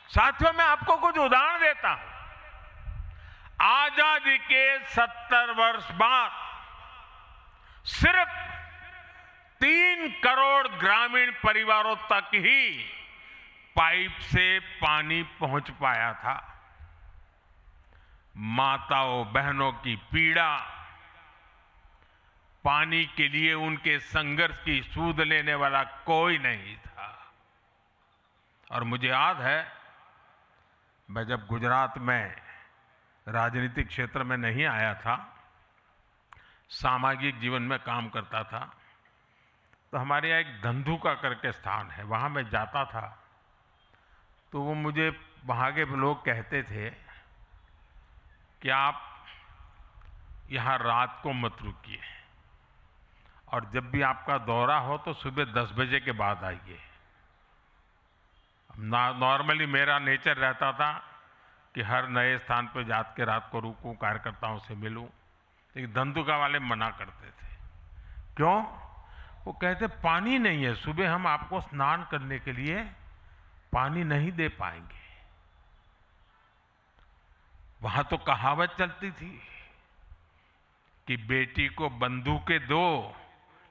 साथियों, मैं आपको कुछ उदाहरण देता हूं। आजादी के 70 वर्ष बाद सिर्फ 3 करोड़ ग्रामीण परिवारों तक ही पाइप से पानी पहुंच पाया था। माताओं बहनों की पीड़ा, पानी के लिए उनके संघर्ष की सूध लेने वाला कोई नहीं था। और मुझे याद है, मैं जब गुजरात में राजनीतिक क्षेत्र में नहीं आया था, सामाजिक जीवन में काम करता था, तो हमारे यहाँ एक धंधुका करके स्थान है, वहाँ मैं जाता था तो वो मुझे वहाँ के लोग कहते थे कि आप यहाँ रात को मत रुकिए और जब भी आपका दौरा हो तो सुबह 10 बजे के बाद आइए। नॉर्मली मेरा नेचर रहता था कि हर नए स्थान पर जाकर के रात को रुकूं, कार्यकर्ताओं से मिलूं, लेकिन धंधुका वाले मना करते थे। क्यों? वो कहते पानी नहीं है, सुबह हम आपको स्नान करने के लिए पानी नहीं दे पाएंगे। वहां तो कहावत चलती थी कि बेटी को बंदूकें दो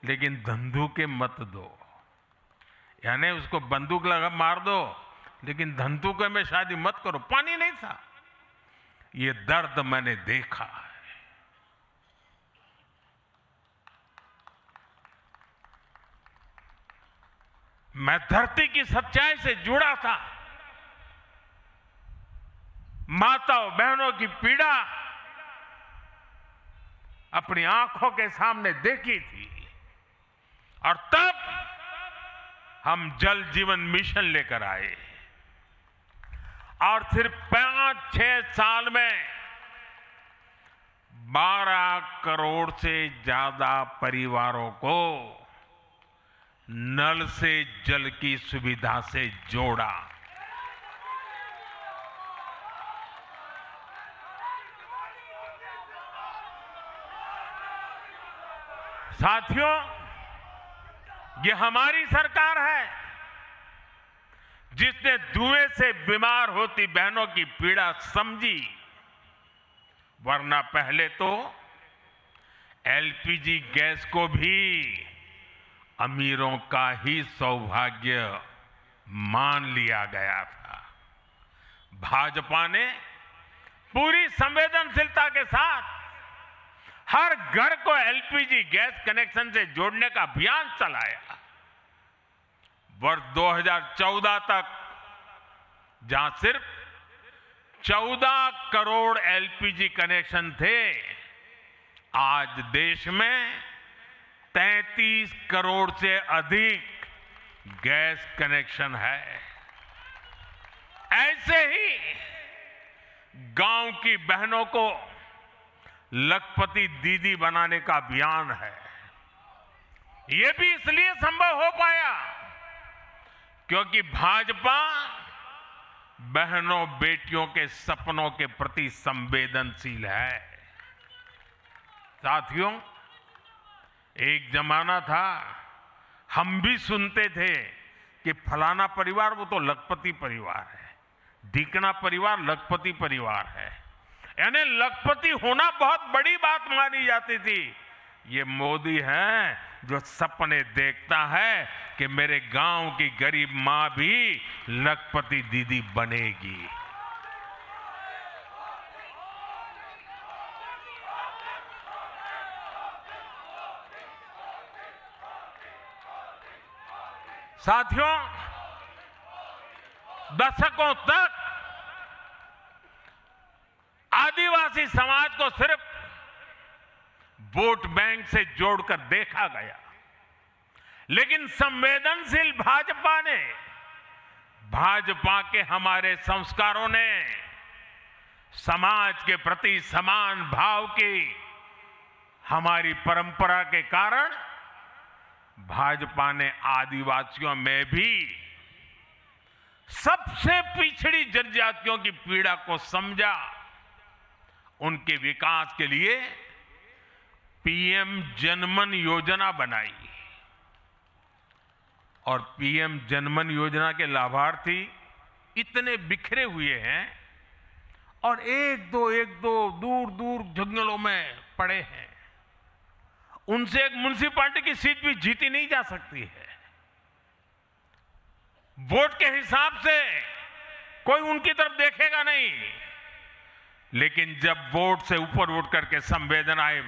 लेकिन धंधुके मत दो, यानी उसको बंदूक लगा मार दो लेकिन धंधुके में शादी मत करो। पानी नहीं था। ये दर्द मैंने देखा है। मैं धरती की सच्चाई से जुड़ा था। माताओं बहनों की पीड़ा अपनी आंखों के सामने देखी थी। और तब हम जल जीवन मिशन लेकर आए और सिर्फ 5-6 साल में 12 करोड़ से ज्यादा परिवारों को नल से जल की सुविधा से जोड़ा। साथियों, ये हमारी सरकार है जिसने धुएं से बीमार होती बहनों की पीड़ा समझी, वरना पहले तो एलपीजी गैस को भी अमीरों का ही सौभाग्य मान लिया गया था। भाजपा ने पूरी संवेदनशीलता के साथ हर घर को एलपीजी गैस कनेक्शन से जोड़ने का अभियान चलाया। वर्ष 2014 तक जहां सिर्फ 14 करोड़ एलपीजी कनेक्शन थे, आज देश में 33 करोड़ से अधिक गैस कनेक्शन है। ऐसे ही गांव की बहनों को लखपति दीदी बनाने का अभियान है। ये भी इसलिए संभव हो पाया क्योंकि भाजपा बहनों बेटियों के सपनों के प्रति संवेदनशील है। साथियों, एक जमाना था हम भी सुनते थे कि फलाना परिवार वो तो लखपति परिवार है, ढीकना परिवार लखपति परिवार है, यानी लखपति होना बहुत बड़ी बात मानी जाती थी। ये मोदी है जो सपने देखता है कि मेरे गांव की गरीब मां भी लखपति दीदी बनेगी। साथियों, दशकों तक आदिवासी समाज को सिर्फ वोट बैंक से जोड़कर देखा गया, लेकिन संवेदनशील भाजपा के हमारे संस्कारों ने समाज के प्रति समान भाव की हमारी परंपरा के कारण भाजपा ने आदिवासियों में भी सबसे पिछड़ी जनजातियों की पीड़ा को समझा। उनके विकास के लिए पीएम जनमन योजना बनाई और पीएम जनमन योजना के लाभार्थी इतने बिखरे हुए हैं और एक दो दूर दूर जंगलों में पड़े हैं। उनसे एक म्युनिसिपैलिटी की सीट भी जीती नहीं जा सकती है। वोट के हिसाब से कोई उनकी तरफ देखेगा नहीं, लेकिन जब वोट से ऊपर उठ करके संवेदनाएं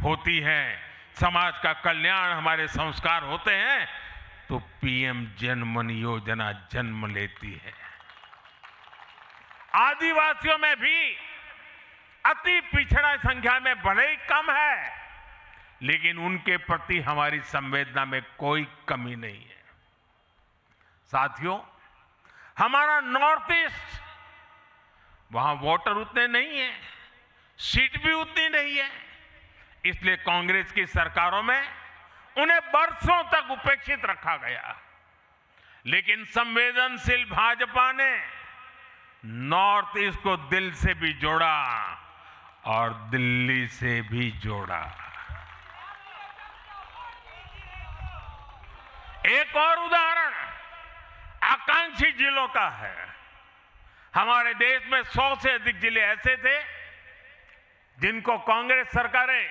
होती हैं, समाज का कल्याण, हमारे संस्कार होते हैं, तो पीएम जनमन योजना जन्म लेती है। आदिवासियों में भी अति पिछड़ा संख्या में भले ही कम है, लेकिन उनके प्रति हमारी संवेदना में कोई कमी नहीं है। साथियों, हमारा नॉर्थ ईस्ट, वहां वोटर उतने नहीं है, सीट भी उतनी नहीं है, इसलिए कांग्रेस की सरकारों में उन्हें बरसों तक उपेक्षित रखा गया। लेकिन संवेदनशील भाजपा ने नॉर्थ ईस्ट को दिल से भी जोड़ा और दिल्ली से भी जोड़ा। एक और उदाहरण आकांक्षी जिलों का है। हमारे देश में 100 से अधिक जिले ऐसे थे जिनको कांग्रेस सरकारें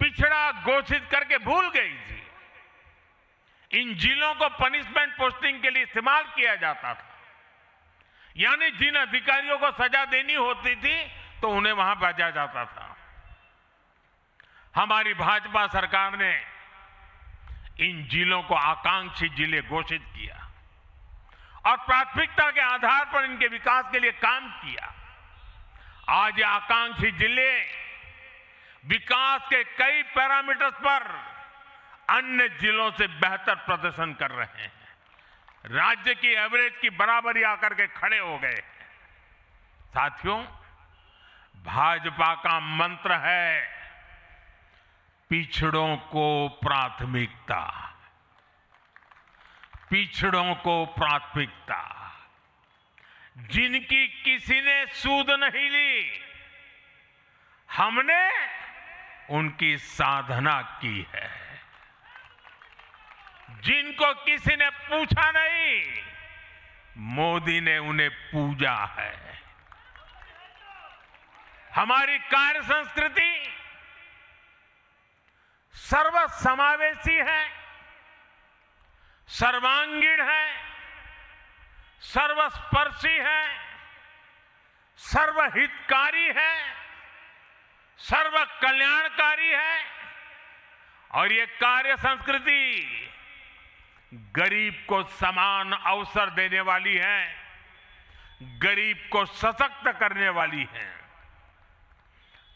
पिछड़ा घोषित करके भूल गई थी। इन जिलों को पनिशमेंट पोस्टिंग के लिए इस्तेमाल किया जाता था, यानी जिन अधिकारियों को सजा देनी होती थी तो उन्हें वहां भेजा जाता था। हमारी भाजपा सरकार ने इन जिलों को आकांक्षी जिले घोषित किया और प्राथमिकता के आधार पर इनके विकास के लिए काम किया। आज ये आकांक्षी जिले विकास के कई पैरामीटर्स पर अन्य जिलों से बेहतर प्रदर्शन कर रहे हैं, राज्य की एवरेज की बराबरी आकर के खड़े हो गए। साथियों, भाजपा का मंत्र है पिछड़ों को प्राथमिकता, पिछड़ों को प्राथमिकता। जिनकी किसी ने सूद नहीं ली, हमने उनकी साधना की है। जिनको किसी ने पूछा नहीं, मोदी ने उन्हें पूजा है। हमारी कार्य संस्कृति सर्वसमावेशी है, सर्वांगीण है, सर्वस्पर्शी है, सर्वहितकारी है, सर्व कल्याणकारी है। और ये कार्य संस्कृति गरीब को समान अवसर देने वाली है, गरीब को सशक्त करने वाली है।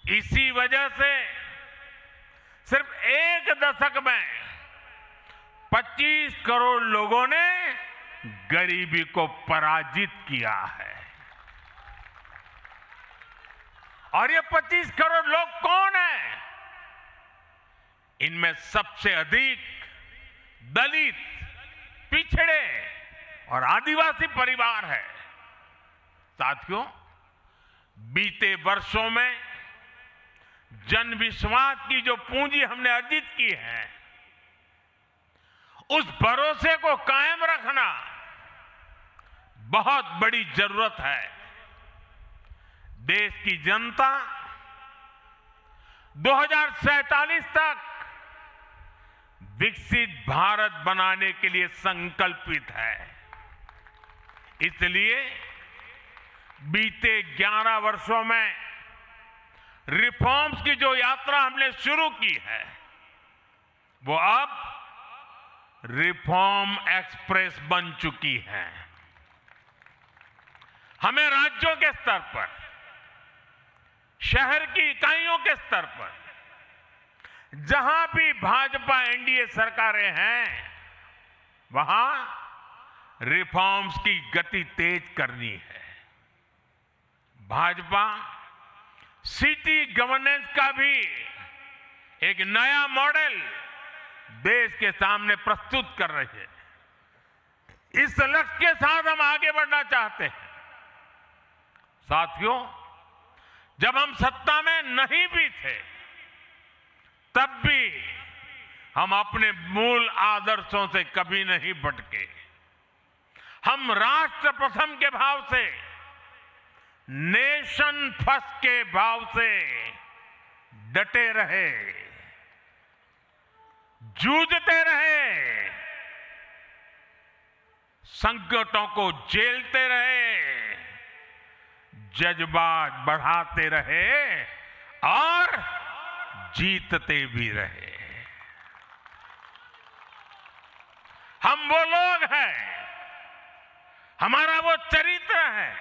इसी वजह से सिर्फ एक दशक में 25 करोड़ लोगों ने गरीबी को पराजित किया है। और ये 25 करोड़ लोग कौन हैं? इनमें सबसे अधिक दलित, पिछड़े और आदिवासी परिवार है। साथियों, बीते वर्षों में जन विश्वास की जो पूंजी हमने अर्जित की है, उस भरोसे को कायम रखना बहुत बड़ी जरूरत है। देश की जनता 2047 तक विकसित भारत बनाने के लिए संकल्पित है। इसलिए बीते 11 वर्षों में रिफॉर्म्स की जो यात्रा हमने शुरू की है, वो अब रिफॉर्म एक्सप्रेस बन चुकी है। हमें राज्यों के स्तर पर, शहर की इकाइयों के स्तर पर, जहां भी भाजपा एनडीए सरकारें हैं, वहां रिफॉर्म्स की गति तेज करनी है। भाजपा सिटी गवर्नेंस का भी एक नया मॉडल देश के सामने प्रस्तुत कर रही है। इस लक्ष्य के साथ हम आगे बढ़ना चाहते हैं। साथियों, जब हम सत्ता में नहीं भी थे, तब भी हम अपने मूल आदर्शों से कभी नहीं भटके। हम राष्ट्र प्रथम के भाव से, नेशन फर्स्ट के भाव से डटे रहे, जूझते रहे, संकटों को झेलते रहे, जज्बात बढ़ाते रहे और जीतते भी रहे। हम वो लोग हैं, हमारा वो चरित्र है,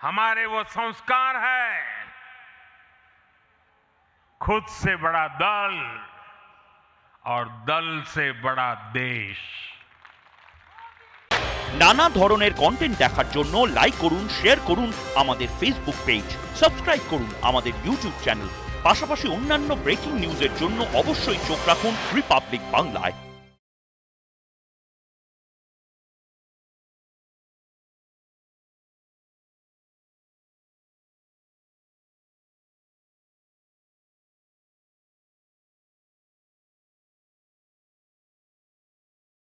हमारे वो संस्कार है। खुद से बड़ा दल और दल से बड़ा देश। নানা ধরনের কন্টেন্ট দেখার জন্য লাইক করুন, শেয়ার করুন আমাদের ফেসবুক পেজ, সাবস্ক্রাইব করুন আমাদের ইউটিউব চ্যানেল। পাশাপাশি অন্যান্য ব্রেকিং নিউজের জন্য অবশ্যই চোখ রাখুন রিপাবলিক বাংলায়।